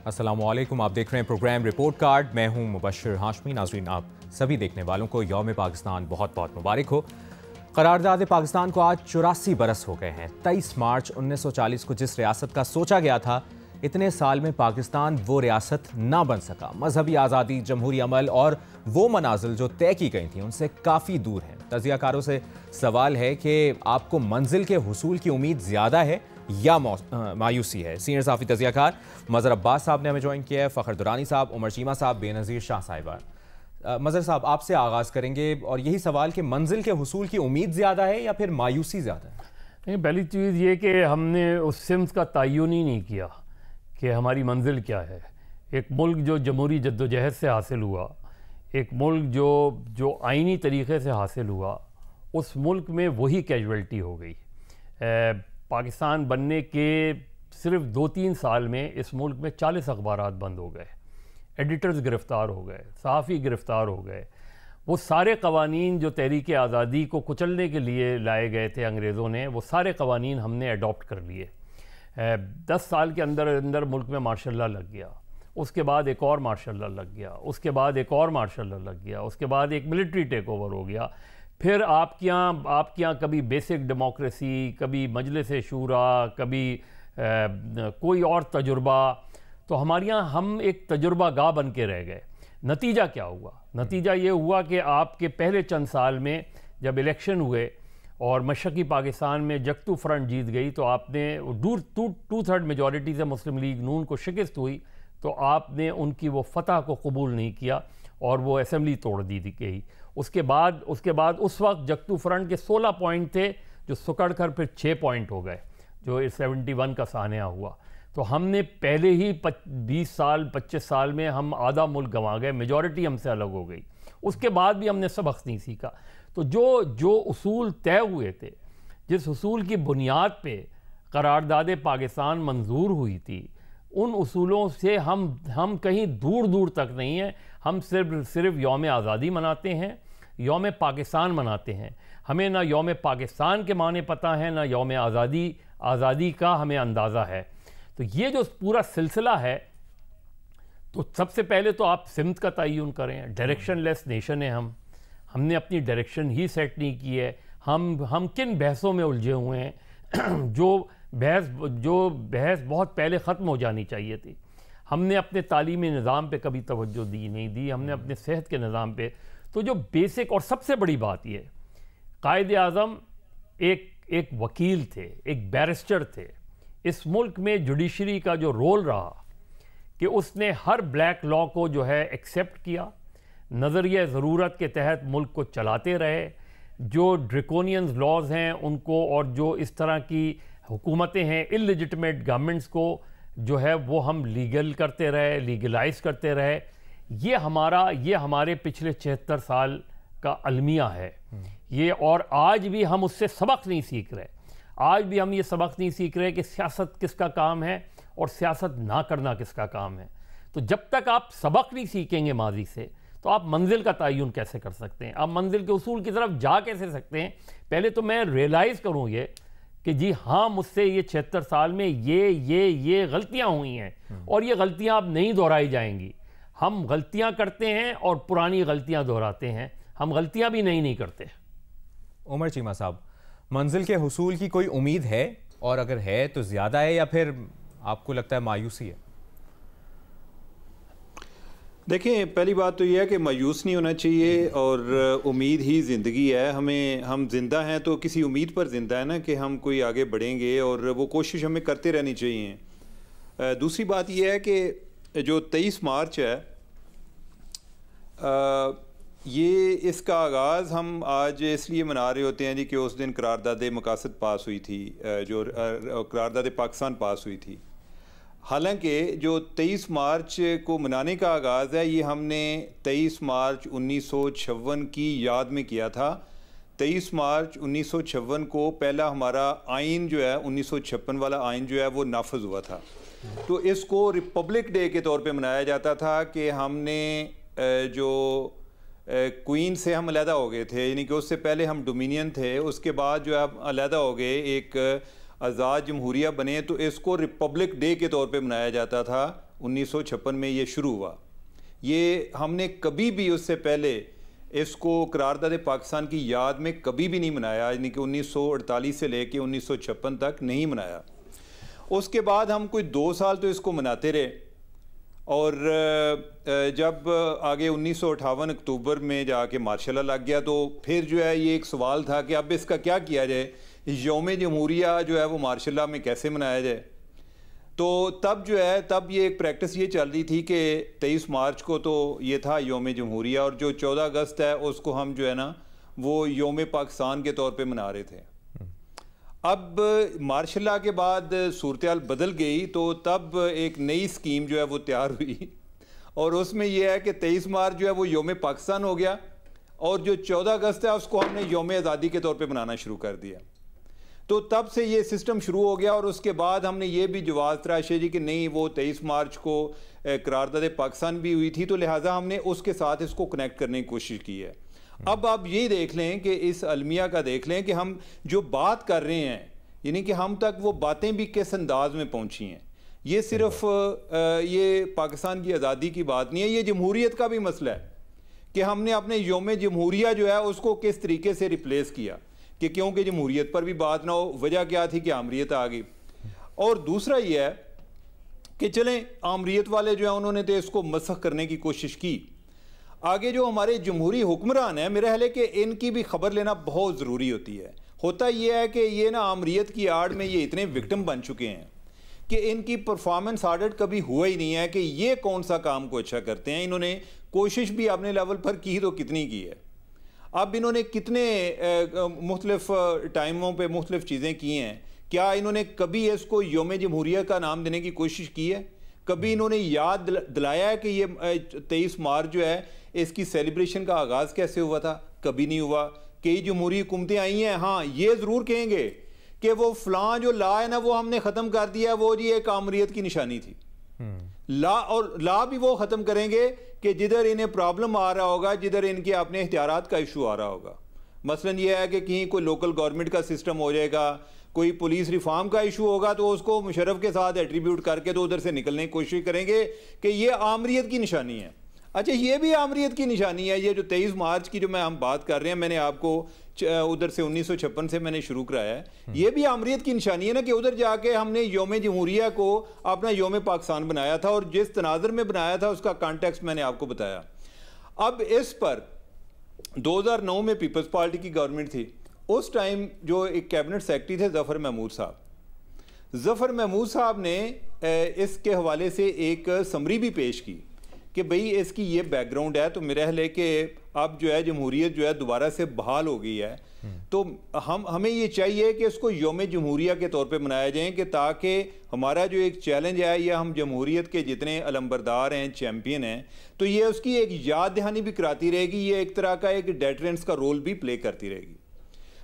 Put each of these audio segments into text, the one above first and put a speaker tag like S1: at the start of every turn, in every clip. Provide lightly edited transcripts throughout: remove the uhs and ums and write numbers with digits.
S1: अस्सलामुअलैकुम, आप देख रहे हैं प्रोग्राम रिपोर्ट कार्ड। मैं हूं मुबश्शिर हाशमी। नाज़रीन, आप सभी देखने वालों को यौम पाकिस्तान बहुत बहुत मुबारक हो। करारदाद पाकिस्तान को आज 84 बरस हो गए हैं। 23 मार्च 1940 को जिस रियासत का सोचा गया था, इतने साल में पाकिस्तान वो रियासत ना बन सका। मजहबी आज़ादी, जमहूरी अमल और वो मनाजिल जो तय की गई थी उनसे काफ़ी दूर हैं। तजियाकारों से सवाल है कि आपको मंजिल के हुसूल की उम्मीद ज़्यादा है या मायूसी है। सीनियर साफ़ी तजियाकार मज़हर अब्बास साहब ने हमें ज्वाइन किया है, फ़खर दुरानी साहब, उमर चीमा साहब, बेनज़ीर शाह साहिबा। मज़हर साहब, आपसे आगाज़ करेंगे और यही सवाल कि मंजिल के हुसूल की उम्मीद ज़्यादा है या फिर मायूसी ज़्यादा है?
S2: नहीं, पहली चीज़ ये कि हमने उस सिम्त का तयन ही नहीं किया कि हमारी मंजिल क्या है। एक मुल्क जो जमहूरी जद्दोजहद से हासिल हुआ, एक मुल्क जो आइनी तरीक़े से हासिल हुआ, उस मुल्क में वही कैजुअल्टी हो गई। पाकिस्तान बनने के सिर्फ 2-3 साल में इस मुल्क में 40 अखबारात बंद हो गए, एडिटर्स गिरफ़्तार हो गए, सहाफ़ी गिरफ़्तार हो गए। वो सारे कवानीन जो तहरीक आज़ादी को कुचलने के लिए लाए गए थे अंग्रेज़ों ने, वो सारे कवानीन हमने अडॉप्ट कर लिए। 10 साल के अंदर अंदर मुल्क में मार्शल लॉ लग गया, उसके बाद एक और मार्शल लॉ लग गया, उसके बाद एक और मार्शल लॉ लग गया, उसके बाद एक मिलिट्री टेक ओवर हो गया। फिर आपके यहाँ कभी बेसिक डेमोक्रेसी, कभी मजलिस शूरा, कभी कोई और तजुर्बा। तो हमारे यहाँ हम एक तजुर्बा गाह बन के रह गए। नतीजा क्या हुआ? नतीजा ये हुआ कि आपके पहले चंद साल में जब इलेक्शन हुए और मशरक़ी पाकिस्तान में जगतू फ्रंट जीत गई, तो आपने 2/3 मेजॉरिटी से मुस्लिम लीग नून को शिकस्त हुई, तो आपने उनकी वो फतह को कबूल नहीं किया और वो असम्बली तोड़ दी गई। उसके बाद उस वक्त जगतू फ्रंट के 16 पॉइंट थे जो सुकड़ कर फिर 6 पॉइंट हो गए, जो 71 का सानिया हुआ। तो हमने पहले ही 25 साल में हम आधा मुल्क गंवा गए, मेजॉरिटी हमसे अलग हो गई। उसके बाद भी हमने सबक नहीं सीखा। तो जो उसूल तय हुए थे, जिस उसूल की बुनियाद पे करारदाद पाकिस्तान मंजूर हुई थी, उन उसूलों से हम कहीं दूर दूर तक नहीं हैं। हम सिर्फ यौम आज़ादी मनाते हैं, यौम पाकिस्तान मनाते हैं। हमें ना यौम पाकिस्तान के माने पता है, ना यौम आज़ादी का हमें अंदाज़ा है। तो ये जो पूरा सिलसिला है, तो सबसे पहले तो आप सिमत का तयन करें। डायरेक्शन लेस नेशन है हमने अपनी डायरेक्शन ही सेट नहीं की है। हम किन बहसों में उलझे हुए हैं जो बहस बहुत पहले ख़त्म हो जानी चाहिए थी। हमने अपने तालीमी निज़ाम पे कभी तवज्जो नहीं दी, हमने अपने सेहत के निज़ाम पे। तो जो बेसिक और सबसे बड़ी बात ये, कायद आज़म एक वकील थे, एक बैरिस्टर थे। इस मुल्क में जुडिशरी का जो रोल रहा कि उसने हर ब्लैक लॉ को जो है एक्सेप्ट किया, नज़रिया ज़रूरत के तहत मुल्क को चलाते रहे। जो ड्रैकोनियन लॉज हैं उनको, और जो इस तरह की हुकूमतें हैं, इललेजिटिमेट गवर्नमेंट्स को जो है वो हम लीगल करते रहे, लीगलाइज करते रहे। ये हमारे पिछले 76 साल का अलमिया है ये। और आज भी हम उससे सबक नहीं सीख रहे। आज भी हम ये सबक नहीं सीख रहे कि सियासत किसका काम है और सियासत ना करना किसका काम है। तो जब तक आप सबक नहीं सीखेंगे माजी से, तो आप मंजिल का तयन कैसे कर सकते हैं? आप मंजिल के उसूल की तरफ जा कैसे सकते हैं? पहले तो मैं रियलाइज़ करूँ ये कि जी हाँ, मुझसे ये 76 साल में ये गलतियाँ हुई हैं और ये गलतियाँ अब नहीं दोहराई जाएंगी। हम गलतियाँ करते हैं और पुरानी गलतियाँ दोहराते हैं, हम गलतियाँ भी नहीं करते।
S1: उमर चीमा साहब, मंजिल के हुसूल की कोई उम्मीद है, और अगर है तो ज़्यादा है या फिर आपको लगता है मायूसी है?
S3: देखें, पहली बात तो यह है कि मायूस नहीं होना चाहिए और उम्मीद ही ज़िंदगी है। हम जिंदा हैं तो किसी उम्मीद पर ज़िंदा है ना, कि हम कोई आगे बढ़ेंगे, और वो कोशिश हमें करते रहनी चाहिए। दूसरी बात यह है कि जो 23 मार्च है, ये इसका आगाज़ हम आज इसलिए मना रहे होते हैं जी कि उस दिन करारदाद मकासद पास हुई थी, जो करारदाद पाकिस्तान पास हुई थी। हालांकि जो 23 मार्च को मनाने का आगाज़ है, ये हमने 23 मार्च 1956 की याद में किया था। 23 मार्च 1956 को पहला हमारा आइन जो है, 1956 वाला आइन जो है वो नाफज हुआ था। तो इसको रिपब्लिक डे के तौर पे मनाया जाता था कि हमने जो क्वीन से हम अलहदा हो गए थे, यानी कि उससे पहले हम डोमिनियन थे, उसके बाद जो है अलहदा हो गए, एक आज़ाद जमहूरिया बने, तो इसको रिपब्लिक डे के तौर पे मनाया जाता था 1956 में ये शुरू हुआ। ये हमने कभी भी उससे पहले इसको करारदाद पाकिस्तान की याद में कभी भी नहीं मनाया, यानी कि 1948 से लेके 1956 तक नहीं मनाया। उसके बाद हम कोई 2 साल तो इसको मनाते रहे, और जब आगे 1958 अक्टूबर में जाके मार्शल लॉ लग गया तो फिर जो है ये एक सवाल था कि अब इसका क्या किया जाए, यौम जमहूरिया जो है वो मार्शल लॉ में कैसे मनाया जाए। तो तब जो है तब ये एक प्रैक्टिस ये चल रही थी कि 23 मार्च को तो ये था यौम जमहूरिया, और जो 14 अगस्त है उसको हम जो है ना वो यौम पाकिस्तान के तौर पे मना रहे थे। अब मार्शल लॉ के बाद सूरत हाल बदल गई, तो तब एक नई स्कीम जो है वो तैयार हुई, और उसमें यह है कि 23 मार्च जो है वो यौम पाकिस्तान हो गया, और जो 14 अगस्त है उसको हमने यौम आज़ादी के तौर पे मनाना शुरू कर दिया। तो तब से ये सिस्टम शुरू हो गया, और उसके बाद हमने ये भी जवाज़ तराशे जी कि नहीं वो 23 मार्च को करारदाद पाकिस्तान भी हुई थी, तो लिहाजा हमने उसके साथ इसको कनेक्ट करने की कोशिश की है। अब आप ये देख लें कि इस अलमिया का देख लें कि हम जो बात कर रहे हैं, यानी कि हम तक वो बातें भी किस अंदाज में पहुंची हैं। ये सिर्फ ये पाकिस्तान की आज़ादी की बात नहीं है, ये जमहूरियत का भी मसला है कि हमने अपने यौम जमहूरिया जो है उसको किस तरीके से रिप्लेस किया, कि क्योंकि जमहूरियत पर भी बात ना हो, वजह क्या थी कि आमरीत आ गई। और दूसरा ये है कि चलें आमरीत वाले जो है उन्होंने तो इसको मसख करने की कोशिश की, आगे जो हमारे जमहूरी हुक्मरान हैं, मेरा ख्याल है कि इनकी भी खबर लेना बहुत ज़रूरी होती है। होता यह है कि ये ना आमरीत की आड़ में ये इतने विक्टिम बन चुके हैं कि इनकी परफॉर्मेंस ऑडिट कभी हुआ ही नहीं है कि ये कौन सा काम को अच्छा करते हैं। इन्होंने कोशिश भी अपने लेवल पर की तो कितनी की है, अब इन्होंने कितने मुख्तलिफ टाइमों पे मुख्तलिफ चीज़ें की हैं, क्या इन्होंने कभी इसको यौम जमहूरिया का नाम देने की कोशिश की है? कभी इन्होंने याद दिलाया है कि ये 23 मार्च जो है इसकी सेलिब्रेशन का आगाज़ कैसे हुआ था? कभी नहीं हुआ। कई जमहूरी हुकूमतें आई हैं, हाँ ये ज़रूर कहेंगे कि वो फ़लाँ जो ला है ना वो हमने ख़त्म कर दिया, वो जी एक आमरीत की निशानी थी। ला, और ला भी वो ख़त्म करेंगे कि जिधर इन्हें प्रॉब्लम आ रहा होगा, जिधर इनके अपने इख्तियारात का इशू आ रहा होगा। मसलन ये है कि कहीं कोई लोकल गवर्नमेंट का सिस्टम हो जाएगा, कोई पुलिस रिफॉर्म का इशू होगा, तो उसको मुशर्रफ के साथ एट्रीब्यूट करके तो उधर से निकलने की कोशिश करेंगे कि ये आमरीत की निशानी है। अच्छा, ये भी आमरीत की निशानी है। ये जो 23 मार्च की जो हम बात कर रहे हैं, मैंने आपको उधर से 1956 से मैंने शुरू कराया है, ये भी आमरीत की निशानी है ना कि उधर जाके हमने यौम जमहूरिया को अपना यौम पाकिस्तान बनाया था, और जिस तनाज़र में बनाया था उसका कॉन्टेक्स्ट मैंने आपको बताया। अब इस पर 2009 में पीपल्स पार्टी की गवर्नमेंट थी, उस टाइम जो एक कैबिनेट सेक्रेटरी थे ज़फ़र महमूद साहब, ज़फ़र महमूद साहब ने इसके हवाले से एक समरी भी पेश की कि भाई इसकी ये बैकग्राउंड है। तो मेरा ख्याल है कि अब जो है जमहूरियत जो है दोबारा से बहाल हो गई है, तो हमें ये चाहिए कि इसको यौम जमहूरिया के तौर पे मनाया जाए, कि ताकि हमारा जो एक चैलेंज है, या हम जमहूरियत के जितने अलंबरदार हैं, चैम्पियन हैं, तो ये उसकी एक याद दहानी भी कराती रहेगी, ये एक तरह का एक डेटरेंस का रोल भी प्ले करती रहेगी।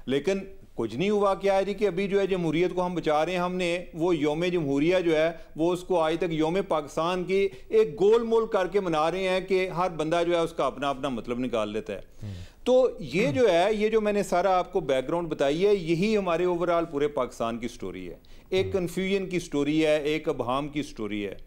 S3: लेकिन कुछ नहीं हुआ। क्या है जी कि अभी जो है जमहूरियत को हम बचा रहे हैं, हमने वो यौम जमहूरिया जो है वो उसको आज तक यौम पाकिस्तान की एक गोल मोल करके मना रहे हैं कि हर बंदा जो है उसका अपना अपना मतलब निकाल लेता है। तो ये जो है, ये जो मैंने सारा आपको बैकग्राउंड बताई है, यही हमारे ओवरऑल पूरे पाकिस्तान की स्टोरी है। एक कन्फ्यूजन की स्टोरी है, एक अबहाम की स्टोरी है,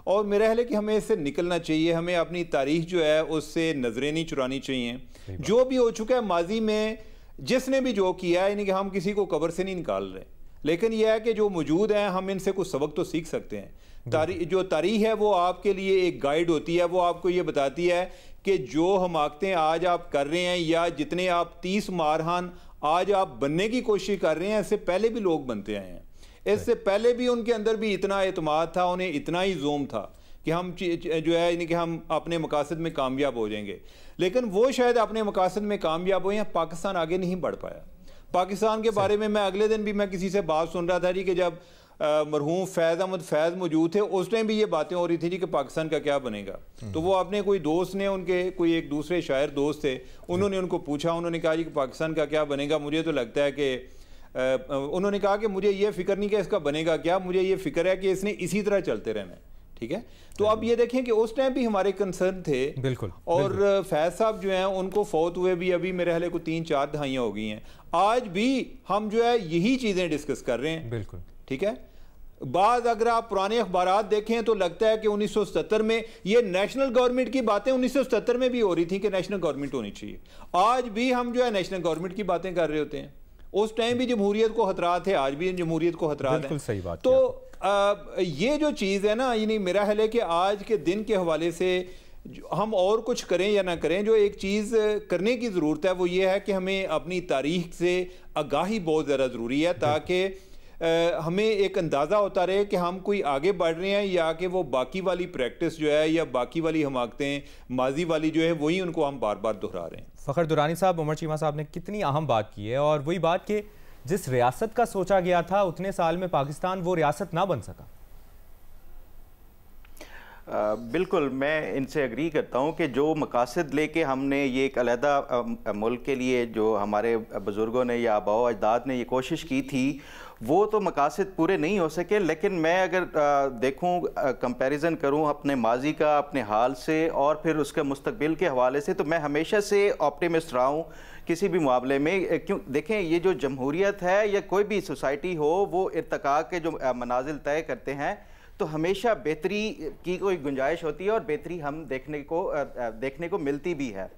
S3: और मेरा ख्याल है कि हमें इससे निकलना चाहिए। हमें अपनी तारीख जो है उससे नजरें नहीं चुरानी चाहिए। जो भी हो चुका है माजी में, जिसने भी जो किया है, यानी कि हम किसी को कब्र से नहीं निकाल रहे, लेकिन यह है कि जो मौजूद हैं हम इनसे कुछ सबक तो सीख सकते हैं। जो तारीख है वो आपके लिए एक गाइड होती है, वो आपको ये बताती है कि जो हमाकतें आज आप कर रहे हैं, या जितने आप 30 मारहान आज आप बनने की कोशिश कर रहे हैं, इससे पहले भी लोग बनते आए हैं। इससे पहले भी उनके अंदर भी इतना एतमाद था, उन्हें इतना ही जोम था कि हम जो है यानी कि हम अपने मकासद में कामयाब हो जाएंगे, लेकिन वो शायद अपने मकासद में कामयाब हुए हैं, पाकिस्तान आगे नहीं बढ़ पाया। पाकिस्तान के बारे में मैं अगले दिन भी मैं किसी से बात सुन रहा था जी कि जब मरहूम फैज़ अहमद फैज़ मौजूद थे, उस टाइम भी ये बातें हो रही थी जी कि पाकिस्तान का क्या बनेगा। तो वो अपने कोई दोस्त ने, उनके कोई एक दूसरे शायर दोस्त थे, उन्होंने उनको पूछा, उन्होंने कहा जी कि पाकिस्तान का क्या बनेगा। मुझे तो लगता है कि उन्होंने कहा कि मुझे ये फिक्र नहीं कि इसका बनेगा क्या, मुझे ये फिक्र है कि इसने इसी तरह चलते रहना है। ठीक है, तो अब ये देखें कि उस टाइम भी हमारे कंसर्न थे।
S1: बिल्कुल।
S3: और फैज साहब जो हैं उनको फौत हुए भी अभी मेरे ख्याल को 3-4 दहाइयाँ हो गई हैं, आज भी हम जो है यही चीज़ें डिस्कस कर रहे हैं।
S1: बिल्कुल।
S3: ठीक है, बाद अगर आप पुराने अखबारात देखें तो लगता है कि 1977 में ये नेशनल गवर्नमेंट की बातें 1977 में भी हो रही थी कि नेशनल गवर्नमेंट होनी चाहिए। आज भी हम जो है नेशनल गवर्नमेंट की बातें कर रहे होते हैं। उस टाइम भी जमहूरियत को खतरात है, आज भी जमहूरियत को खतरात है।
S1: बिल्कुल सही बात।
S3: तो ये जो चीज़ है ना, यानी मेरा ख्याल है कि आज के दिन के हवाले से हम और कुछ करें या ना करें, जो एक चीज़ करने की ज़रूरत है वो ये है कि हमें अपनी तारीख से आगाही बहुत ज़्यादा ज़रूरी है, ताकि हमें एक अंदाज़ा होता रहे कि हम कोई आगे बढ़ रहे हैं या कि वो बाकी वाली प्रैक्टिस जो है या बाकी वाली हमाकतें माजी वाली जो है वही उनको हम बार बार दोहरा रहे हैं।
S1: फ़खर दुरानी साहब, उमर चीमा साहब ने कितनी अहम बात की है, और वही बात कि जिस रियासत का सोचा गया था उतने साल में पाकिस्तान वो रियासत ना बन सका।
S4: बिल्कुल, मैं इनसे एग्री करता हूँ कि जो मकासद लेके हमने ये एक अलहदा मुल्क के लिए जो हमारे बुज़ुर्गों ने या आबाओ अजदाद ने ये कोशिश की थी, वो तो मकासद पूरे नहीं हो सके। लेकिन मैं अगर देखूँ, कंपैरिजन करूँ अपने माजी का अपने हाल से और फिर उसके मुस्तकबिल के हवाले से, तो मैं हमेशा से ऑप्टिमिस्ट रहा हूँ किसी भी मामले में। क्यों देखें, ये जो जमहूरियत है या कोई भी सोसाइटी हो, वो इर्तिका के जो मनाजिल तय करते हैं तो हमेशा बेहतरी की कोई गुंजाइश होती है और बेहतरी हम देखने को मिलती भी है।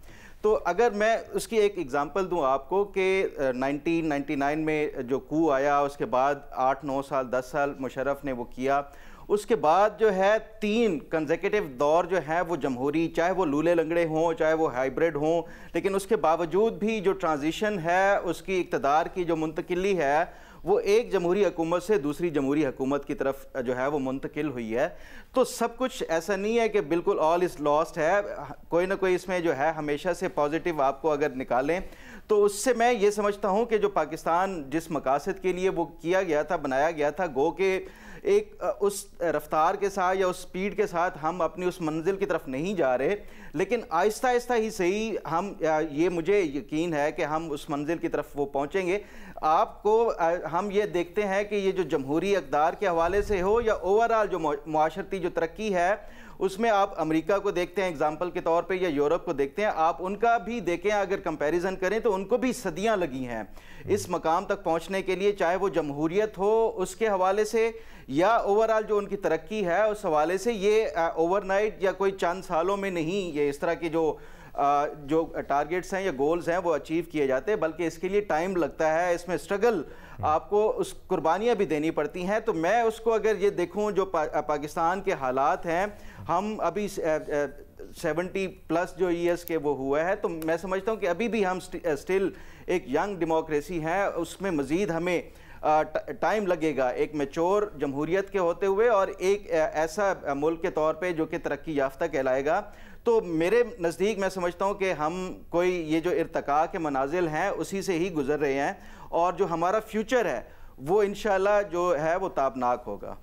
S4: तो अगर मैं उसकी एक एग्ज़ाम्पल दूं आपको कि 1999 में जो कू आया, उसके बाद 8-9 साल 10 साल मुशर्रफ ने वो किया, उसके बाद जो है 3 कंसेक्यूटिव दौर जो है वो जमहूरी, चाहे वो लूले लंगड़े हों चाहे वो हाइब्रिड हों, लेकिन उसके बावजूद भी जो ट्रांजिशन है उसकी इक़्तिदार की जो मुंतकिली है वो एक जमहूरी हुकूमत से दूसरी जमहूरी हुकूमत की तरफ जो है वो मुंतकिल हुई है। तो सब कुछ ऐसा नहीं है कि बिल्कुल ऑल इज़ लॉस्ट है, कोई ना कोई इसमें जो है हमेशा से पॉजिटिव आपको अगर निकालें तो उससे मैं ये समझता हूँ कि जो पाकिस्तान जिस मकासद के लिए वो किया गया था, बनाया गया था, गो के एक उस रफ्तार के साथ या उस स्पीड के साथ हम अपनी उस मंजिल की तरफ नहीं जा रहे, लेकिन आहिस्ता आहिस्ता ही सही हम ये मुझे यकीन है कि हम उस मंजिल की तरफ वो पहुँचेंगे। आपको हम ये देखते हैं कि ये जो जमहूरी इक़्तिदार के हवाले से हो या ओवरऑल जो मुआशरती जो तरक्की है, उसमें आप अमेरिका को देखते हैं एग्जाम्पल के तौर पे या यूरोप को देखते हैं, आप उनका भी देखें, अगर कंपैरिजन करें तो उनको भी सदियां लगी हैं इस मकाम तक पहुंचने के लिए, चाहे वो जमहूरियत हो उसके हवाले से या ओवरऑल जो उनकी तरक्की है उस हवाले से। ये ओवरनाइट या कोई चंद सालों में नहीं ये इस तरह की जो टारगेट्स हैं या गोल्स हैं वो अचीव किए जाते हैं, बल्कि इसके लिए टाइम लगता है, इसमें स्ट्रगल आपको उस कुर्बानियाँ भी देनी पड़ती हैं। तो मैं उसको अगर ये देखूँ जो पाकिस्तान के हालात हैं, हम अभी 70+ जो ईयर्स के वो हुआ है, तो मैं समझता हूँ कि अभी भी हम स्टिल एक यंग डेमोक्रेसी है, उसमें मज़ीद हमें टाइम लगेगा एक मैच्योर जमहूरियत के होते हुए और एक ऐसा मुल्क के तौर पे जो कि तरक्की याफ्ता कहलाएगा। तो मेरे नज़दीक मैं समझता हूँ कि हम कोई ये जो इर्तिका के मनाजिल हैं उसी से ही गुजर रहे हैं और जो हमारा फ्यूचर है वो इंशाल्लाह जो है वो ताबनाक होगा।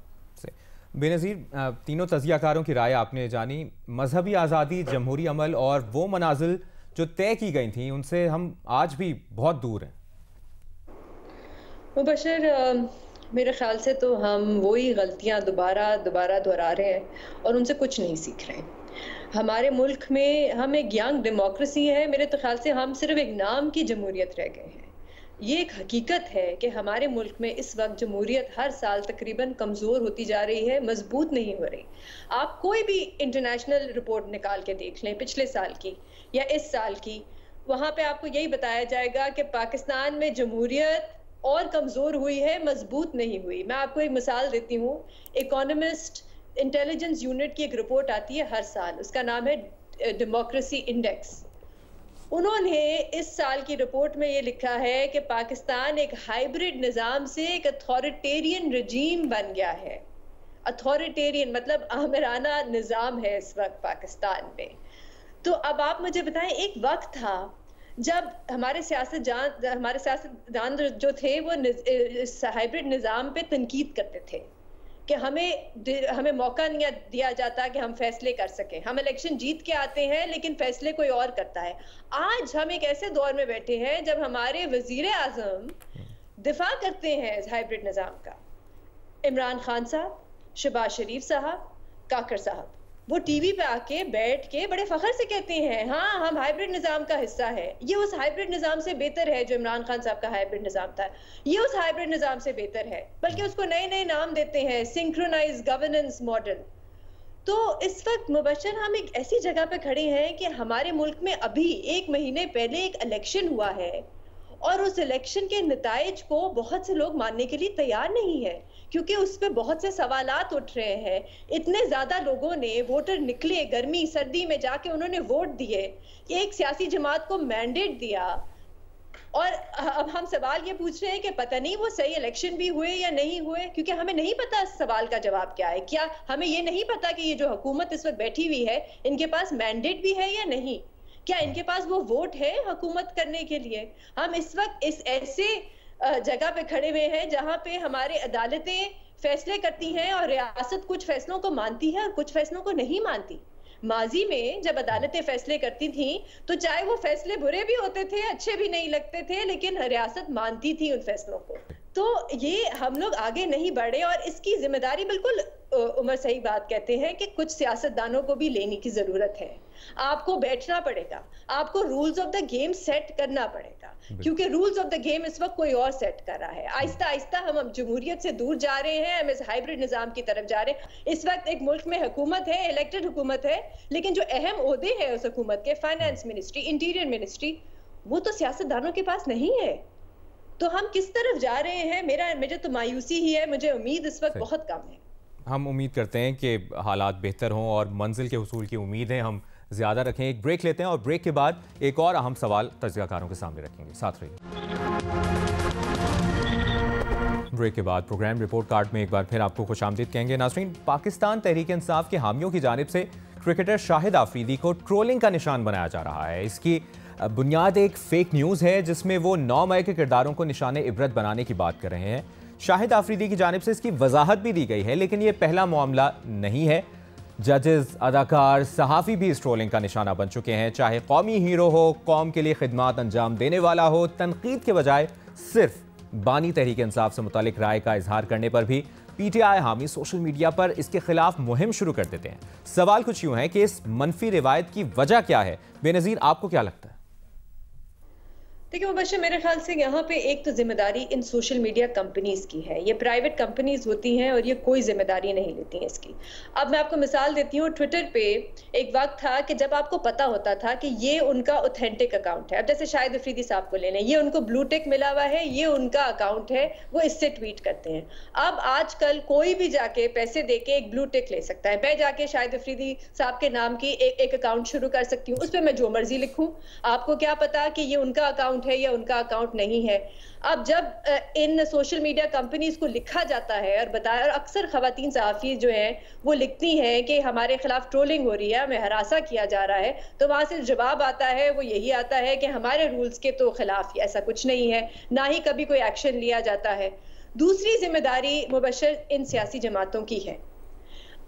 S1: बेनज़ीर, तीनों तज़कियाकारों की राय आपने जानी। मजहबी आज़ादी, जमहूरी अमल और वो मनाजिल जो तय की गई थी उनसे हम आज भी बहुत दूर हैं।
S5: मुबशर, मेरे ख्याल से तो हम वही गलतियां दोबारा दोहरा रहे हैं और उनसे कुछ नहीं सीख रहे हैं। हमारे मुल्क में हम एक यंग डेमोक्रेसी है, मेरे तो ख्याल से हम सिर्फ एक नाम की जमहूरियत रह गए हैं। ये एक हकीकत है कि हमारे मुल्क में इस वक्त जमहूरियत हर साल तकरीबन कमज़ोर होती जा रही है, मजबूत नहीं हो रही। आप कोई भी इंटरनेशनल रिपोर्ट निकाल के देख लें पिछले साल की या इस साल की, वहाँ पे आपको यही बताया जाएगा कि पाकिस्तान में जमहूरियत और कमज़ोर हुई है, मजबूत नहीं हुई। मैं आपको एक मिसाल देती हूँ। इकोनॉमिस्ट इंटेलिजेंस यूनिट की एक रिपोर्ट आती है हर साल, उसका नाम है डेमोक्रेसी इंडेक्स। उन्होंने इस साल की रिपोर्ट में ये लिखा है कि पाकिस्तान एक हाइब्रिड निज़ाम से एक अथॉरिटेरियन रजीम बन गया है। अथॉरिटेरियन मतलब आमिराना निज़ाम है इस वक्त पाकिस्तान में। तो अब आप मुझे बताएं, एक वक्त था जब हमारे सियासतदान जो थे वो इस हाइब्रिड निज़ाम पे तनकीद करते थे कि हमें मौका नहीं दिया जाता कि हम फैसले कर सकें। हम इलेक्शन जीत के आते हैं लेकिन फैसले कोई और करता है। आज हम एक ऐसे दौर में बैठे हैं जब हमारे वजीर आज़म दिफा करते हैं इस हाइब्रिड निज़ाम का। इमरान खान साहब, शहबाज शरीफ साहब, काकर साहब, वो टीवी पे आके बैठ के बड़े फख्र से कहते हैं हाँ हम हाइब्रिड निज़ाम का हिस्सा है, ये उस हाइब्रिड निज़ाम से बेहतर है जो इमरान खान साहब का हाइब्रिड निज़ाम था, ये उस हाइब्रिड निज़ाम से बेहतर है, बल्कि उसको नए नए नाम देते हैं, सिंक्रोनाइज गवर्नेंस मॉडल। तो इस वक्त मुबशर हम एक ऐसी जगह पे खड़े हैं कि हमारे मुल्क में अभी 1 महीने पहले एक इलेक्शन हुआ है और उस इलेक्शन के नताइज को बहुत से लोग मानने के लिए तैयार नहीं है, क्योंकि उस पर बहुत से सवालात उठ रहे हैं। इतने ज्यादा लोगों ने, वोटर निकले गर्मी सर्दी में जाके उन्होंने वोट दिए, एक सियासी जमात को मैंडेट दिया, और अब हम सवाल ये पूछ रहे हैं कि पता नहीं वो सही इलेक्शन भी हुए या नहीं हुए, क्योंकि हमें नहीं पता इस सवाल का जवाब क्या है। क्या हमें ये नहीं पता कि ये जो हुकूमत इस वक्त बैठी हुई है इनके पास मैंडेट भी है या नहीं, क्या इनके पास वो वोट है हुकूमत करने के लिए। हम इस वक्त इस ऐसे जगह पे खड़े हुए हैं जहां पे हमारे अदालतें फैसले करती हैं और रियासत कुछ फैसलों को मानती है और कुछ फैसलों को नहीं मानती। माजी में जब अदालतें फैसले करती थी तो चाहे वो फैसले बुरे भी होते थे, अच्छे भी नहीं लगते थे, लेकिन रियासत मानती थी उन फैसलों को। तो ये हम लोग आगे नहीं बढ़े और इसकी जिम्मेदारी बिल्कुल उमर सही बात कहते हैं कि कुछ सियासतदानों को भी लेने की जरूरत है। आपको बैठना पड़ेगा, आपको rules of the game set करना पड़ेगा, क्योंकि रूल्स ऑफ द गेम इस वक्त कोई और सेट कर रहा है। आहिस्ता आहिस्ता हम जमहूरियत से दूर जा रहे हैं, हम इस हाइब्रिड निजाम की तरफ जा रहे हैं। इस वक्त एक मुल्क में हुकूमत है, इलेक्टेड हुकूमत है, लेकिन जो अहम ओहदे हैं उस हुकूमत के, फाइनेंस मिनिस्ट्री, इंटीरियर मिनिस्ट्री, वो तो सियासतदानों के पास नहीं है। तो हम किस तरफ जा रहे हैं, मुझे तो मायूसी ही है, मुझे उम्मीद इस वक्त बहुत कम है।
S1: हम उम्मीद करते हैं कि हालात बेहतर हों और मंजिल के हुसूल की उम्मीद है हम ज़्यादा रखें। एक ब्रेक लेते हैं और ब्रेक के बाद एक और अहम सवाल तज्ज़ियाकारों के सामने रखेंगे। साथ रहिए। ब्रेक के बाद प्रोग्राम रिपोर्ट कार्ड में एक बार फिर आपको खुशामदीद कहेंगे। नाज़रीन, पाकिस्तान तहरीक इंसाफ के हामियों की जानिब से क्रिकेटर शाहिद आफरीदी को ट्रोलिंग का निशान बनाया जा रहा है। इसकी बुनियाद एक फेक न्यूज़ है जिसमें वो 9 मई के किरदारों को निशाने इबरत बनाने की बात कर रहे हैं। शाहिद आफरीदी की जानिब से इसकी वजाहत भी दी गई है, लेकिन ये पहला मामला नहीं है। जजेस, अदाकार, सहाफ़ी भी इस ट्रोलिंग का निशाना बन चुके हैं। चाहे कौमी हीरो हो, कौम के लिए खिदमात अंजाम देने वाला हो, तनकीद के बजाय सिर्फ बानी तहरीक इंसाफ से मुतालिक राय का इजहार करने पर भी PTI हामी सोशल मीडिया पर इसके खिलाफ मुहिम शुरू कर देते हैं। सवाल कुछ यूं है कि इस मनफी रिवायत की वजह क्या है? बेनज़ीर, आपको क्या लगता है?
S5: देखिए मुबशर, मेरे ख्याल से यहाँ पे एक तो जिम्मेदारी इन सोशल मीडिया कंपनीज की है। ये प्राइवेट कंपनीज होती हैं और ये कोई जिम्मेदारी नहीं लेती हैं इसकी। अब मैं आपको मिसाल देती हूँ, ट्विटर पे एक वक्त था कि जब आपको पता होता था कि ये उनका ऑथेंटिक अकाउंट है। अब जैसे शाहिद अफरीदी साहब को ले लें, ये उनको ब्लू टिक मिला हुआ है, ये उनका अकाउंट है, वो इससे ट्वीट करते हैं। अब आजकल कोई भी जाके पैसे दे के एक ब्लू टिक ले सकता है। मैं जाके शाहिद अफरीदी साहब के नाम की एक अकाउंट शुरू कर सकती हूँ, उस पर मैं जो मर्जी लिखूँ, आपको क्या पता कि ये उनका अकाउंट है या उनका अकाउंट नहीं है। अब जब इन सोशल मीडिया कंपनीज को लिखा जाता है और बताया, और अक्सर खवातीन सहाफ़ी जो हैं वो लिखती हैं कि हमारे खिलाफ ट्रोलिंग हो रही है, हमें हरासा किया जा रहा है, तो वहां से जवाब आता है, वो यही आता है कि हमारे रूल्स के तो खिलाफ ऐसा कुछ नहीं है, ना ही कभी कोई एक्शन लिया जाता है। दूसरी जिम्मेदारी मुबशर इन सियासी जमातों की है।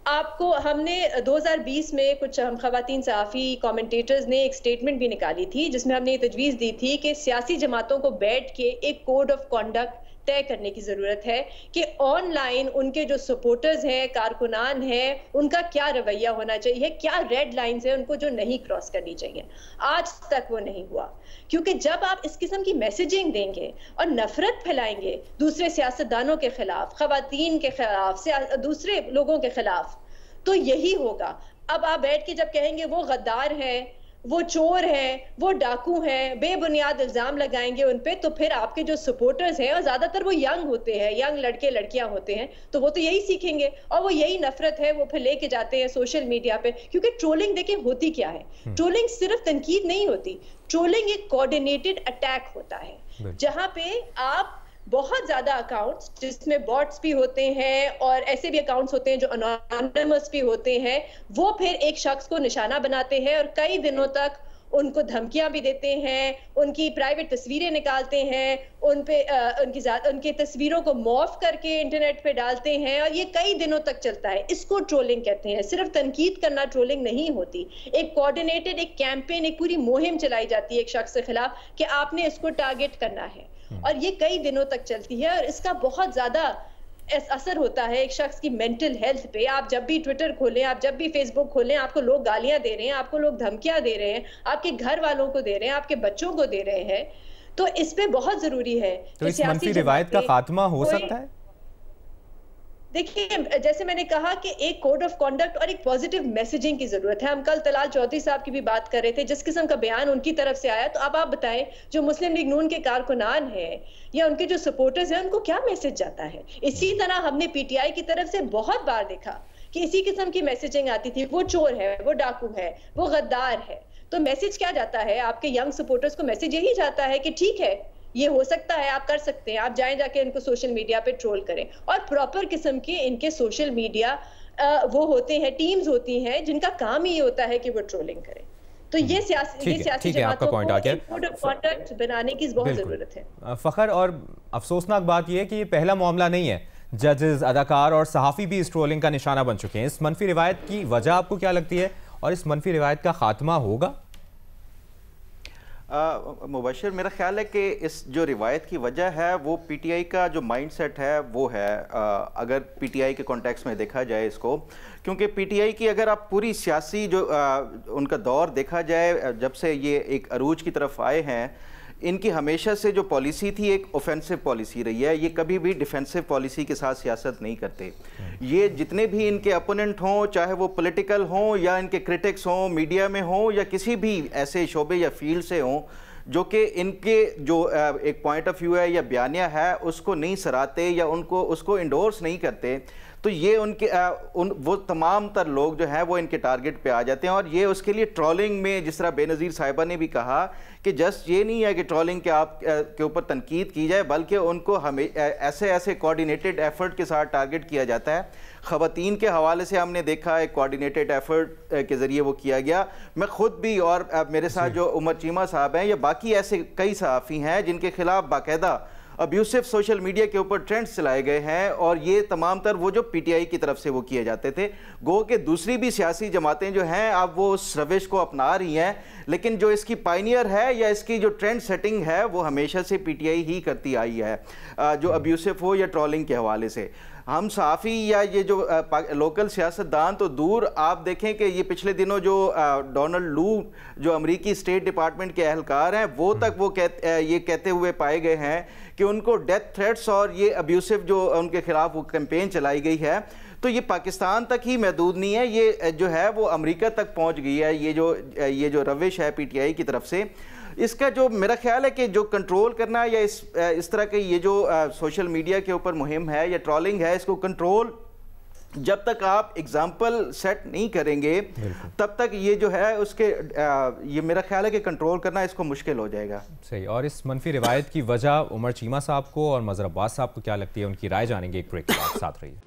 S5: आपको हमने 2020 में कुछ हम खवातीन सहाफ़ी कमेंटेटर्स ने एक स्टेटमेंट भी निकाली थी जिसमें हमने ये तजवीज़ दी थी कि सियासी जमातों को बैठ के एक कोड ऑफ कॉन्डक्ट तय करने की ज़रूरत है कि ऑनलाइन उनके जो सपोर्टर्स हैं, कारकुनान हैं, उनका क्या रवैया होना चाहिए, क्या रेड लाइन्स हैं उनको जो नहीं क्रॉस करनी चाहिए। आज तक वो नहीं हुआ, क्योंकि जब आप इस किस्म की मैसेजिंग देंगे और नफरत फैलाएंगे दूसरे सियासतदानों के खिलाफ, खवातीन के खिलाफ, दूसरे लोगों के खिलाफ, तो यही होगा। अब आप बैठ के जब कहेंगे वो गद्दार है, वो चोर हैं, वो डाकू हैं, बेबुनियाद इल्जाम लगाएंगे उन पे, तो फिर आपके जो सपोर्टर्स हैं, और ज्यादातर वो यंग होते हैं, यंग लड़के लड़कियां होते हैं, तो वो तो यही सीखेंगे और वो यही नफरत है वो फिर लेके जाते हैं सोशल मीडिया पे। क्योंकि ट्रोलिंग देखिए होती क्या है, ट्रोलिंग सिर्फ तनकीद नहीं होती, ट्रोलिंग एक कोऑर्डिनेटेड अटैक होता है जहां पे आप बहुत ज्यादा अकाउंट्स जिसमें बॉट्स भी होते हैं और ऐसे भी अकाउंट्स होते हैं जो अनोनिमस भी होते हैं, वो फिर एक शख्स को निशाना बनाते हैं और कई दिनों तक उनको धमकियां भी देते हैं, उनकी प्राइवेट तस्वीरें निकालते हैं, उनकी तस्वीरों को मॉर्फ करके इंटरनेट पे डालते हैं और ये कई दिनों तक चलता है। इसको ट्रोलिंग कहते हैं। सिर्फ तनकीद करना ट्रोलिंग नहीं होती, एक कोऑर्डिनेटेड एक कैंपेन, एक पूरी मुहिम चलाई जाती है एक शख्स के खिलाफ कि आपने इसको टारगेट करना है, और ये कई दिनों तक चलती है और इसका बहुत ज्यादा असर होता है एक शख्स की मेंटल हेल्थ पे। आप जब भी ट्विटर खोलें, आप जब भी फेसबुक खोलें, आपको लोग गालियां दे रहे हैं, आपको लोग धमकियां दे रहे हैं, आपके घर वालों को दे रहे हैं, आपके बच्चों को दे रहे हैं। तो इस पे बहुत जरूरी है
S1: तो इस मनफी रिवायत का खात्मा हो सकता है।
S5: देखिए, जैसे मैंने कहा कि एक कोड ऑफ कॉन्डक्ट और एक पॉजिटिव मैसेजिंग की जरूरत है। हम कल तलाल चौधरी साहब की भी बात कर रहे थे, जिस किस्म का बयान उनकी तरफ से आया, तो अब आप बताएं जो मुस्लिम लीग नून के कारकुनान हैं या उनके जो सपोर्टर्स हैं, उनको क्या मैसेज जाता है। इसी तरह हमने पीटीआई की तरफ से बहुत बार देखा कि इसी किस्म की मैसेजिंग आती थी, वो चोर है, वो डाकू है, वो गद्दार है। तो मैसेज क्या जाता है आपके यंग सपोर्टर्स को? मैसेज यही जाता है कि ठीक है, ये हो सकता है, आप कर सकते हैं, आप जाएं जाके इनको सोशल मीडिया पे ट्रोल करें। और प्रॉपर किस्म के इनके सोशल मीडिया वो होते हैं, टीम्स होती हैं जिनका काम ही होता है कि वो ट्रोलिंग करें। तो ये सियासी जमातों को एक कोड ऑफ कॉन्डक्ट बनाने की बहुत जरूरत है।
S1: फखर, और अफसोसनाक बात यह है कि ये पहला मामला नहीं है। जजेस, अदाकार और सहाफ़ी भी इस ट्रोलिंग का निशाना बन चुके हैं। इस मनफी रिवायत की वजह आपको क्या लगती है और इस मनफी रिवायत का खात्मा होगा?
S4: मुबशर, मेरा ख्याल है कि इस जो रिवायत की वजह है वो पीटीआई का जो माइंडसेट है वो है, अगर पीटीआई के कॉन्टेक्स्ट में देखा जाए इसको, क्योंकि पीटीआई की अगर आप पूरी सियासी जो उनका दौर देखा जाए, जब से ये एक अरूज की तरफ आए हैं, इनकी हमेशा से जो पॉलिसी थी एक ऑफेंसिव पॉलिसी रही है। ये कभी भी डिफेंसिव पॉलिसी के साथ सियासत नहीं करते। ये जितने भी इनके अपोनेंट हों, चाहे वो पॉलिटिकल हों या इनके क्रिटिक्स हों, मीडिया में हों या किसी भी ऐसे शोबे या फील्ड से हों, जो कि इनके जो एक पॉइंट ऑफ व्यू है या बयानिया है उसको नहीं सराहते या उनको उसको इंडोर्स नहीं करते, तो ये उनके वो तमाम तर लोग जो हैं वो इनके टारगेट पे आ जाते हैं। और ये उसके लिए ट्रोलिंग में, जिस तरह बेनज़ीर साहिबा ने भी कहा कि जस्ट ये नहीं है कि ट्रोलिंग के आप के ऊपर तनकीद की जाए, बल्कि उनको हमें ऐसे ऐसे कोऑर्डिनेटेड एफर्ट के साथ टारगेट किया जाता है। ख़वातीन के हवाले से हमने देखा एक कोऑर्डिनेटेड एफर्ट के ज़रिए वो किया गया। मैं ख़ुद भी और मेरे साथ जो उमर चीमा साहब हैं या बाकी ऐसे कई सहाफ़ी हैं जिनके खिलाफ बाकायदा अब्यूसिव सोशल मीडिया के ऊपर ट्रेंड्स चलाए गए हैं, और ये तमाम तर वो जो पीटीआई की तरफ से वो किए जाते थे। गो के दूसरी भी सियासी जमातें जो हैं अब वो उस रविश को अपना रही हैं, लेकिन जो इसकी पायनियर है या इसकी जो ट्रेंड सेटिंग है वो हमेशा से पीटीआई ही करती आई है, जो अब्यूसिव हो या ट्रोलिंग के हवाले से। हम सहाफ़ी या ये जो लोकल सियासतदान तो दूर, आप देखें कि ये पिछले दिनों जो डोनाल्ड लू जो अमेरिकी स्टेट डिपार्टमेंट के अहलकार हैं, वो तक वो ये कहते हुए पाए गए हैं कि उनको डेथ थ्रेट्स और ये अब्यूसिव जो उनके खिलाफ वो कैंपेन चलाई गई है, तो ये पाकिस्तान तक ही महदूद नहीं है, ये जो है वो अमेरिका तक पहुंच गई है। ये जो रविश है पीटीआई की तरफ से, इसका जो मेरा ख्याल है कि जो कंट्रोल करना या इस तरह के ये जो सोशल मीडिया के ऊपर मुहिम है या ट्रोलिंग है, इसको कंट्रोल जब तक आप एग्जाम्पल सेट नहीं करेंगे तब तक ये जो है उसके ये मेरा ख्याल है कि कंट्रोल करना इसको मुश्किल हो जाएगा।
S1: सही। और इस मनफी रिवायत की वजह उमर चीमा साहब को और मज़हर अब्बास साहब को क्या लगती है, उनकी राय जानेंगे एक ब्रेक के बाद। साथ रहिए।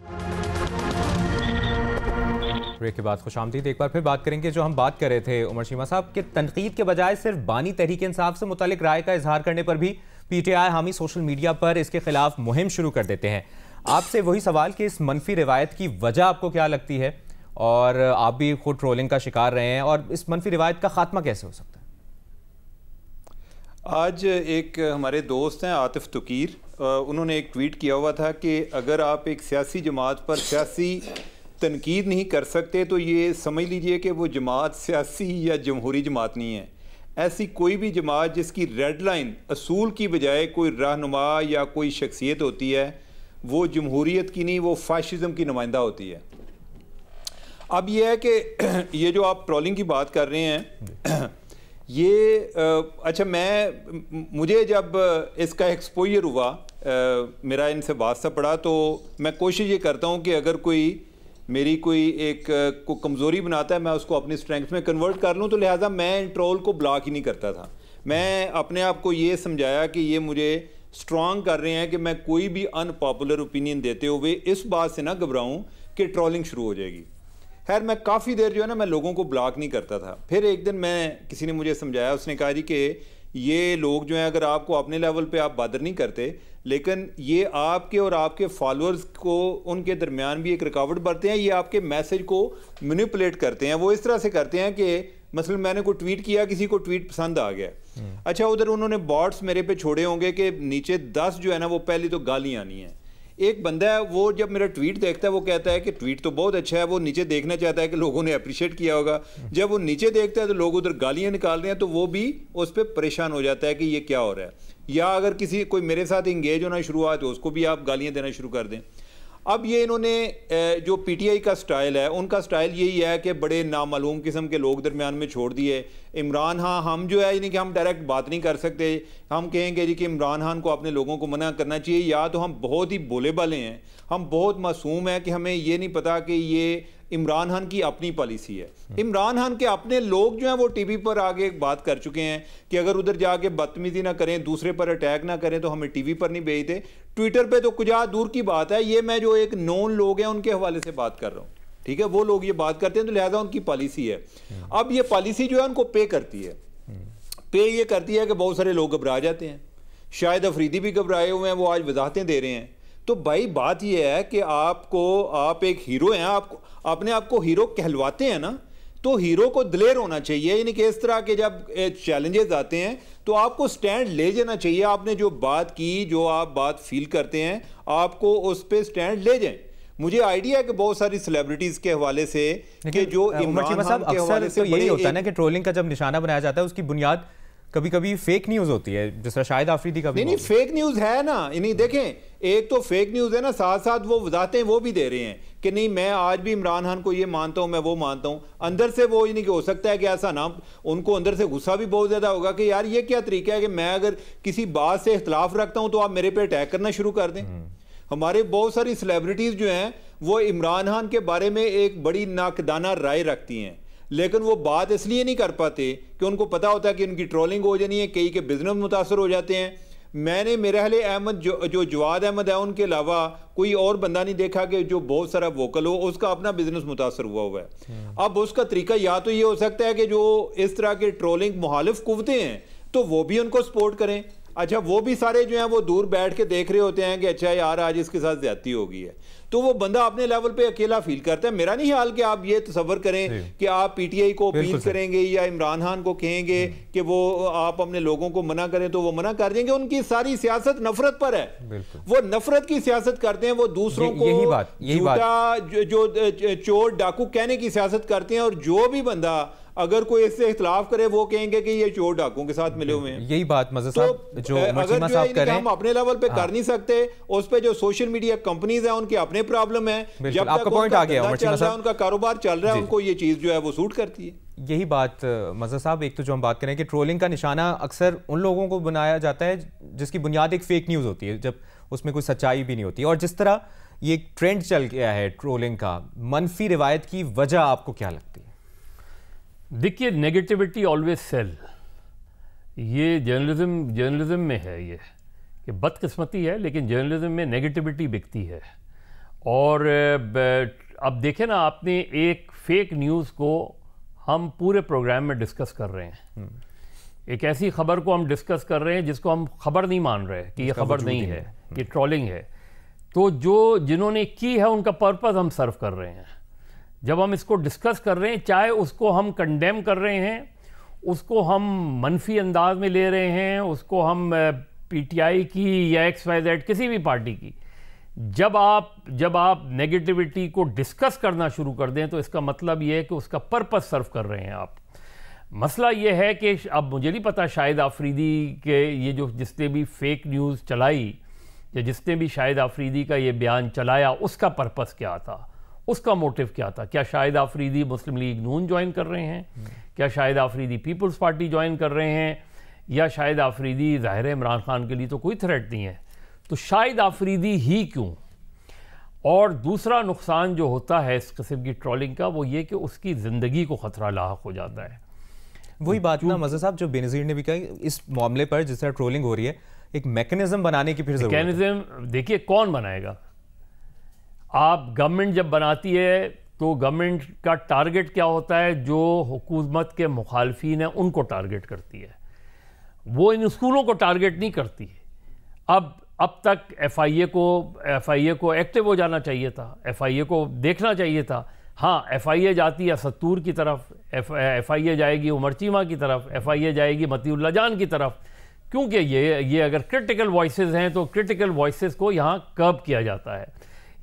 S1: ब्रेक के बाद खुशामदीद। एक बार फिर बात करेंगे, जो हम बात कर रहे थे उमर चीमा साहब के तनकीद के बजाय सिर्फ बानी तहरीक इंसाफ से मुतालिक राय का इजहार करने पर भी पीटीआई हामी सोशल मीडिया पर इसके खिलाफ मुहिम शुरू कर देते हैं। आपसे वही सवाल कि इस मनफी रिवायत की वजह आपको क्या लगती है, और आप भी खुद ट्रोलिंग का शिकार रहे हैं, और इस मनफी रिवायत का खात्मा कैसे हो सकता है?
S3: आज एक हमारे दोस्त हैं आतिफ तुकीर, उन्होंने एक ट्वीट किया हुआ था कि अगर आप एक सियासी जमात पर सियासी तनकीद नहीं कर सकते तो ये समझ लीजिए कि वो जमात सियासी या जमहूरी जमात नहीं है। ऐसी कोई भी जमात जिसकी रेड लाइन असूल की बजाय कोई रहनुमा या कोई शख्सियत होती है, वो जमहूरियत की नहीं, वो फाशिज़म की नुमाइंदा होती है। अब ये है कि ये जो आप ट्रोलिंग की बात कर रहे हैं, ये अच्छा, मुझे जब इसका एक्सपोजर हुआ, मेरा इनसे वास्ता पड़ा, तो मैं कोशिश ये करता हूँ कि अगर कोई मेरी कोई एक को कमज़ोरी बनाता है, मैं उसको अपनी स्ट्रेंथ में कन्वर्ट कर लूँ। तो लिहाजा मैं ट्रोल को ब्लॉक ही नहीं करता था। मैं अपने आप को ये समझाया कि ये मुझे स्ट्रॉन्ग कर रहे हैं कि मैं कोई भी अनपॉपुलर ओपिनियन देते हुए इस बात से ना घबराऊँ कि ट्रोलिंग शुरू हो जाएगी। खैर, मैं काफ़ी देर जो है ना, मैं लोगों को ब्लॉक नहीं करता था। फिर एक दिन किसी ने मुझे समझाया, उसने कहा जी कि ये लोग जो हैं, अगर आपको अपने लेवल पे आप बादर नहीं करते, लेकिन ये आपके और आपके फॉलोअर्स को उनके दरमियान भी एक रुकावट बनते हैं। ये आपके मैसेज को मैनिपुलेट करते हैं। वो इस तरह से करते हैं कि मसलन मैंने कोई ट्वीट किया, किसी को ट्वीट पसंद आ गया, अच्छा, उधर उन्होंने बॉट्स मेरे पे छोड़े होंगे कि नीचे 10 जो है ना वो पहली तो गालियाँ आनी है, एक बंदा है वो जब मेरा ट्वीट देखता है वो कहता है कि ट्वीट तो बहुत अच्छा है, वो नीचे देखना चाहता है कि लोगों ने अप्रिशिएट किया होगा। जब वो नीचे देखता है तो लोग उधर गालियाँ निकाल रहे हैं तो वो भी उस पर परेशान हो जाता है कि ये क्या हो रहा है। या अगर किसी कोई मेरे साथ इंगेज होना शुरू हुआ तो उसको भी आप गालियाँ देना शुरू कर दें। अब ये इन्होंने जो पीटीआई का स्टाइल है, उनका स्टाइल यही है कि बड़े नामालूम किस्म के लोग दरमियान में छोड़ दिए। इमरान खान, हम जो है यानी कि हम डायरेक्ट बात नहीं कर सकते, हम कहेंगे जी कि इमरान खान को अपने लोगों को मना करना चाहिए, या तो हम बहुत ही भोले भाले हैं, हम बहुत मासूम हैं कि हमें ये नहीं पता कि ये इमरान खान की अपनी पॉलिसी है। इमरान खान के अपने लोग जो हैं वो टीवी पर आगे बात कर चुके हैं कि अगर उधर जाके बदतमीजी ना करें, दूसरे पर अटैक ना करें तो हमें टीवी पर नहीं भेजते। ट्विटर पे तो कुछ दूर की बात है, ये मैं जो एक नॉन लोग हैं उनके हवाले से बात कर रहा हूँ, ठीक है, वो लोग ये बात करते हैं तो लिहाजा उनकी पॉलिसी है। अब ये पॉलिसी जो है उनको पे करती है, पे ये करती है कि बहुत सारे लोग घबरा जाते हैं। शाहिद अफरीदी भी घबराए हुए हैं, वो आज वजाहतें दे रहे हैं। तो भाई बात यह है कि आप एक हीरो हैं, आप अपने आप को हीरो कहलवाते हैं ना, तो हीरो को दिलेर होना चाहिए। यानी कि इस तरह के जब चैलेंजेस आते हैं तो आपको स्टैंड ले जाना चाहिए। आपने जो बात की, जो आप बात फील करते हैं, आपको उस पर स्टैंड ले जाएं। मुझे आइडिया है कि बहुत सारी सेलिब्रिटीज के हवाले से कि जो इमरान खान के हवाले से
S1: यही होता है ना कि ट्रोलिंग का जब निशाना बनाया जाता है उसकी बुनियाद कभी कभी फेक न्यूज होती है, जिस तरह शाहिद आफरीदी का भी
S3: नहीं फेक न्यूज है ना। नहीं देखें, एक तो फेक न्यूज है ना, साथ साथ वो वजाहतें वो भी दे रहे हैं कि नहीं मैं आज भी इमरान खान को ये मानता हूं, मैं वो मानता हूं। अंदर से वो नहीं कि हो सकता है कि ऐसा ना, उनको अंदर से गुस्सा भी बहुत ज्यादा होगा कि यार ये क्या तरीका है कि मैं अगर किसी बात से इख्तलाफ रखता हूं तो आप मेरे पे अटैक करना शुरू कर दें। हमारे बहुत सारी सेलिब्रिटीज जो हैं वो इमरान खान के बारे में एक बड़ी नाकदाना राय रखती हैं, लेकिन वो बात इसलिए नहीं कर पाते कि उनको पता होता है कि उनकी ट्रोलिंग हो जानी है, कई के बिजनेस मुतासर हो जाते हैं। मैंने मेरे हले अहमद जो जवाद अहमद है उनके अलावा कोई और बंदा नहीं देखा कि जो बहुत सारा वोकल हो, उसका अपना बिजनेस मुतासर हुआ है। अब उसका तरीका या तो ये हो सकता है कि जो इस तरह के ट्रोलिंग मुखालिफ कुव्वतें हैं तो वो भी उनको सपोर्ट करें। अच्छा, वो भी सारे जो हैं वो दूर बैठ के देख रहे होते हैं कि अच्छा यार आज इसके साथ ज्यादती हो गई है, तो वो बंदा अपने लेवल पे अकेला फील करता है। मेरा नहीं ख्याल कि आप ये तसव्वुर करें कि आप पीटीआई को अपील करेंगे या इमरान खान को कहेंगे कि वो आप अपने लोगों को मना करें तो वो मना कर देंगे। उनकी सारी सियासत नफरत पर है, वो नफरत की सियासत करते हैं, वो दूसरों को झूठा जो चोर डाकू कहने की सियासत करते हैं। और जो भी बंदा अगर कोई इससे इख्तलाफ करे वो कहेंगे कि ये चोर डाकुओं के साथ मिले हुए हैं।
S1: यही बात मज़ा साहब जो
S3: अगर जो है हम अपने लेवल पे कर नहीं सकते, उस पे जो सोशल मीडिया कंपनीज हैं उनके अपने प्रॉब्लम है। जब
S1: आपका पॉइंट आ गया,
S3: उनका कारोबार चल रहा है, उनको ये चीज जो है वो सूट करती है।
S1: यही बात मज़ा साहब, एक तो जो हम बात करें कि ट्रोलिंग का निशाना अक्सर उन लोगों को बनाया जाता है जिसकी बुनियाद एक फेक न्यूज़ होती है, जब उसमें कोई सच्चाई भी नहीं होती। और जिस तरह ये ट्रेंड चल गया है ट्रोलिंग का, मनफी रिवायत की वजह आपको क्या लगती है?
S2: देखिए, नेगेटिविटी ऑलवेज सेल, ये जर्नलिज्म में है ये कि बदकिस्मती है, लेकिन जर्नलिज्म में नेगेटिविटी बिकती है। और अब देखें ना, आपने एक फेक न्यूज़ को हम पूरे प्रोग्राम में डिस्कस कर रहे हैं, एक ऐसी खबर को हम डिस्कस कर रहे हैं जिसको हम खबर नहीं मान रहे कि ये खबर नहीं है, ये ट्रोलिंग है। तो जिन्होंने की है उनका पर्पस हम सर्व कर रहे हैं। जब हम इसको डिस्कस कर रहे हैं, चाहे उसको हम कंडेम कर रहे हैं, उसको हम मनफी अंदाज में ले रहे हैं, उसको हम पीटीआई की या XYZ किसी भी पार्टी की, जब आप नेगेटिविटी को डिस्कस करना शुरू कर दें तो इसका मतलब ये है कि उसका पर्पस सर्व कर रहे हैं आप। मसला ये है कि अब मुझे नहीं पता शाहिद आफरीदी के ये जो जिसने भी फेक न्यूज़ चलाई या जिसने भी शाहिद आफरीदी का ये बयान चलाया उसका पर्पस क्या था, उसका मोटिव क्या था। क्या शाहिद आफरीदी मुस्लिम लीग नून ज्वाइन कर रहे हैं, क्या शाहिद आफरीदी पीपल्स पार्टी ज्वाइन कर रहे हैं, या शाहिद आफरीदी ज़ाहिर है इमरान खान के लिए तो कोई थ्रेट नहीं है, तो शाहिद आफरीदी ही क्यों। और दूसरा नुकसान जो होता है इस किस्म की ट्रोलिंग का वो ये कि उसकी ज़िंदगी को ख़तरा लाहक हो जाता है।
S1: वही बात ना मज़ा साहब जो बेनज़ीर ने भी कहा, इस मामले पर जिस तरह ट्रोलिंग हो रही है एक मैकेनिज्म बनाने की फिर ज़रूरत है।
S2: मैकेनिज्म देखिए कौन बनाएगा। आप गवर्नमेंट जब बनाती है तो गवर्नमेंट का टारगेट क्या होता है, जो हुकूमत के मुखालफीन हैं उनको टारगेट करती है, वो इन स्कूलों को टारगेट नहीं करती। अब तक FIA को एक्टिव हो जाना चाहिए था, FIA को देखना चाहिए था। हाँ, FIA जाती है सत्तूर की तरफ, FIA जाएगी उमर चीमा की तरफ, FIA जाएगी मतीउल्लाह जान की तरफ, क्योंकि ये अगर क्रिटिकल वॉइसेस हैं तो क्रिटिकल वॉइसेस को यहाँ कर्ब किया जाता है।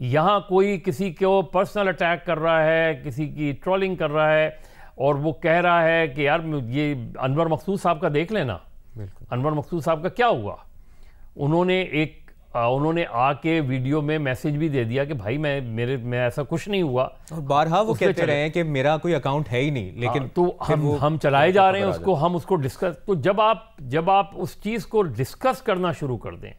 S2: यहाँ कोई किसी को पर्सनल अटैक कर रहा है, किसी की ट्रोलिंग कर रहा है और वो कह रहा है कि यार ये अनवर मकसूद साहब का देख लेना, अनवर मकसूद साहब का क्या हुआ, उन्होंने आके वीडियो में मैसेज भी दे दिया कि भाई मैं ऐसा कुछ नहीं हुआ,
S1: और बारहा वो कहते रहे हैं कि मेरा कोई अकाउंट है ही नहीं, लेकिन
S2: तो हम चलाए जा रहे हैं उसको, हम उसको डिस्कस। तो जब आप उस चीज़ को डिस्कस करना शुरू कर दें,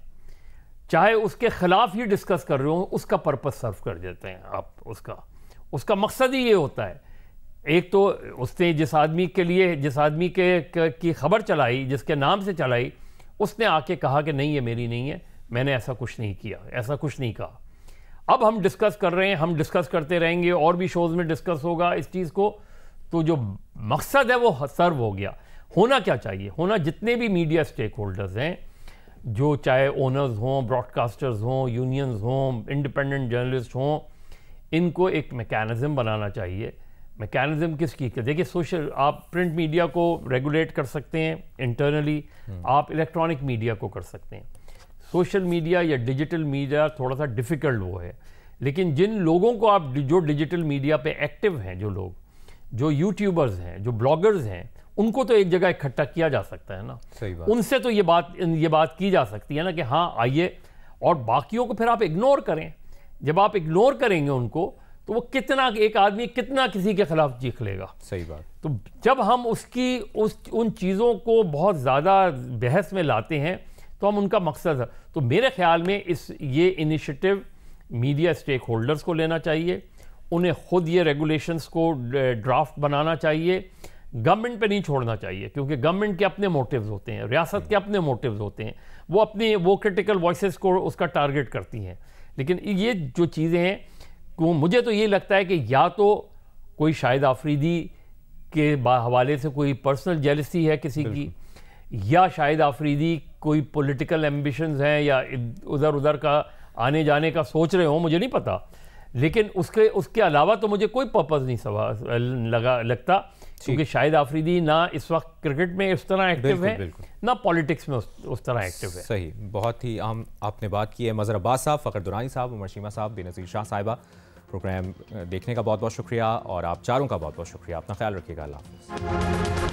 S2: चाहे उसके खिलाफ ही डिस्कस कर रहे हो, उसका पर्पस सर्व कर देते हैं आप। उसका मकसद ही ये होता है, एक तो उसने जिस आदमी की खबर चलाई, जिसके नाम से चलाई, उसने आके कहा कि नहीं ये मेरी नहीं है, मैंने ऐसा कुछ नहीं किया, ऐसा कुछ नहीं कहा। अब हम डिस्कस कर रहे हैं, हम डिस्कस करते रहेंगे, और भी शोज़ में डिस्कस होगा इस चीज़ को। तो जो मकसद है वो सर्व हो गया। होना क्या चाहिए, होना जितने भी मीडिया स्टेक होल्डर्स हैं, जो चाहे ओनर्स हों, ब्रॉडकास्टर्स हों, यूनियंस हों, इंडिपेंडेंट जर्नलिस्ट हों, इनको एक मैकेनिज़्म बनाना चाहिए। मैकेनिज़्म किसकी? देखिए, सोशल, आप प्रिंट मीडिया को रेगुलेट कर सकते हैं इंटरनली, आप इलेक्ट्रॉनिक मीडिया को कर सकते हैं। सोशल मीडिया या डिजिटल मीडिया थोड़ा सा डिफ़िकल्ट वो है, लेकिन जिन लोगों को आप जो डिजिटल मीडिया पे एक्टिव हैं, जो लोग, जो यूट्यूबर्स हैं, जो ब्लॉगर्स हैं, उनको तो एक जगह इकट्ठा किया जा सकता है ना।
S1: सही बात।
S2: उनसे तो ये बात की जा सकती है ना कि हाँ आइए, और बाकियों को फिर आप इग्नोर करें। जब आप इग्नोर करेंगे उनको, तो वो एक आदमी कितना किसी के खिलाफ चीख लेगा।
S1: सही बात।
S2: तो जब हम उन चीज़ों को बहुत ज़्यादा बहस में लाते हैं, तो हम उनका मकसद है। तो मेरे ख्याल में ये इनिशिएटिव मीडिया स्टेक होल्डर्स को लेना चाहिए, उन्हें खुद ये रेगुलेशंस को ड्राफ्ट बनाना चाहिए, गवर्नमेंट पे नहीं छोड़ना चाहिए, क्योंकि गवर्नमेंट के अपने मोटिव्स होते हैं, रियासत के अपने मोटिव्स होते हैं, वो क्रिटिकल वॉइसेस को उसका टारगेट करती हैं। लेकिन ये जो चीज़ें हैं, मुझे तो ये लगता है कि या तो कोई शाहिद आफरीदी के हवाले से कोई पर्सनल जेलसी है किसी की, या शाहिद आफरीदी कोई पॉलिटिकल एम्बिशंस हैं, या उधर का आने जाने का सोच रहे हो, मुझे नहीं पता। लेकिन उसके अलावा तो मुझे कोई पर्पस नहीं लगता, क्योंकि शाहिद आफरीदी ना इस वक्त क्रिकेट में उस तरह एक्टिव है, ना पॉलिटिक्स में उस तरह एक्टिव है।
S1: सही, बहुत ही अहम आपने बात की है। मज़हर अब्बास साहब, फ़खर दुरानी साहब, उमर शीमा साहब, बेनज़ीर शाह साहिबा, प्रोग्राम देखने का बहुत बहुत शुक्रिया, और आप चारों का बहुत बहुत शुक्रिया। अपना ख्याल रखिएगा। अल्लाह हाफ़िज़।